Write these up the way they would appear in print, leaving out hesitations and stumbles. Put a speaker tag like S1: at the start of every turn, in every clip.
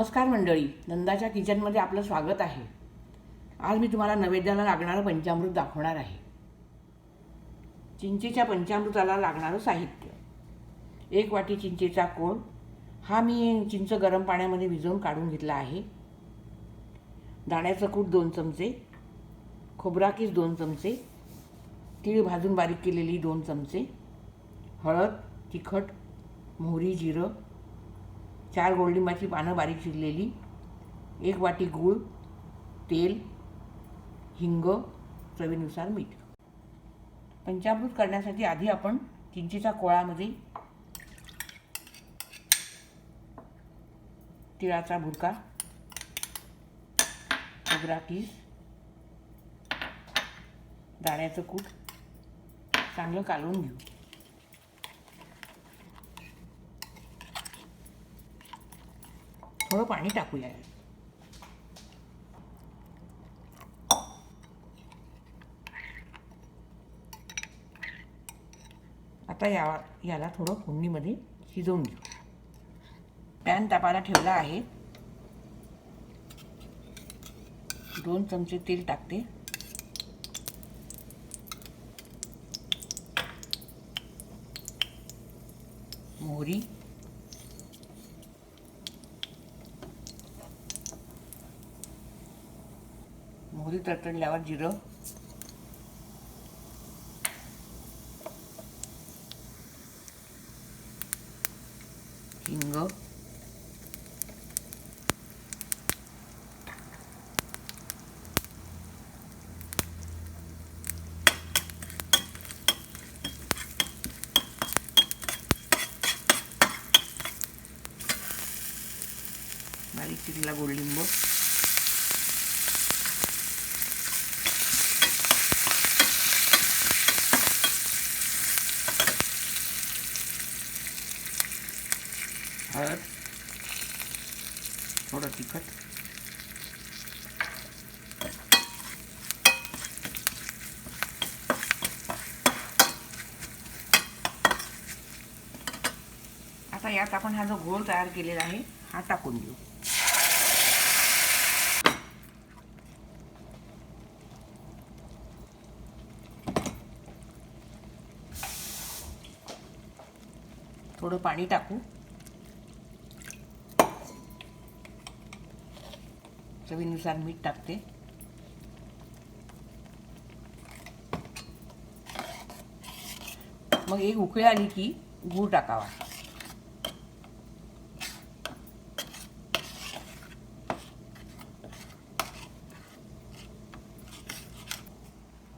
S1: नमस्कार मंडळी, नंदाच्या किचनमध्ये आपलं स्वागत आहे। आज मी तुम्हाला नैवेद्याला लागणारं पंचामृत दाखवणार आहे। चिंचेच्या पंचामृताला लागणारं साहित्य: 1 वाटी चिंचेचा कोळ, हा मी चिंच गरम पाण्यामध्ये भिजवून काढून घेतला आहे। दाण्याचं कूट 2 चमचे, खोबराकीस 2 चमचे, तीळ भाजून बारीक केलेली 2 चमचे, हळद, तिखट, मोहरी, जिरं, 4 गोडलिंबाची पानं बारीक चिरलेली, 1 वाटी गूळ, तेल, हिंग, चवीनुसार मीठ। पंचामृत करण्यासाठी आधी आपण चिंचेच्या कोळामध्ये तिळाचा भुरका, खोबराकीस, दाण्याचं कूट चांगलं कालवून घेऊ। थोडं पाणी टाकूया। आता याला थोडं फोडणीमध्ये शिजवून घेऊ। पॅन तापायला ठेवला आहे। 2 चमचे तेल टाकते, मोहरी, मोहरी तडतडल्यावर जिरं, हिंग, बारीक चिरलेला गोडलिंब, हळद, थोडं तिखट, आता यात आपण हा जो घोळ तयार केलेला आहे हा टाकून देऊ। थोडं पाणी टाकू, चवीनुसार मीठ टाकते, मग एक उकळी आली की गूळ टाकावा।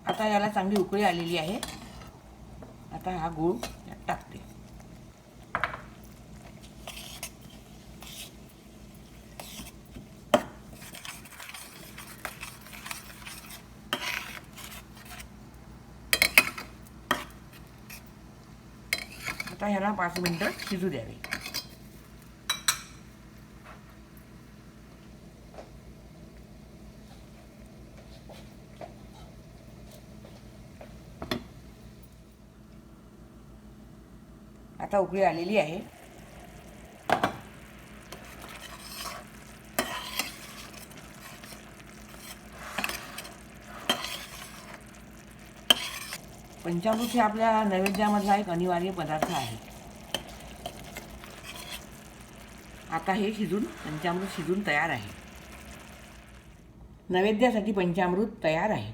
S1: आता याला चांगली उकळी आलेली आहे। आता हा गूळ यात टाकते। आता ह्याला 5 मिनिटं शिजू द्यावे। आता उकळी आलेली आहे। पंचामृत हे आपल्या नैवेद्यामधला एक अनिवार्य पदार्थ आहे। आता हे पंचामृत शिजून तयार आहे। नैवेद्यासाठी पंचामृत तयार आहे।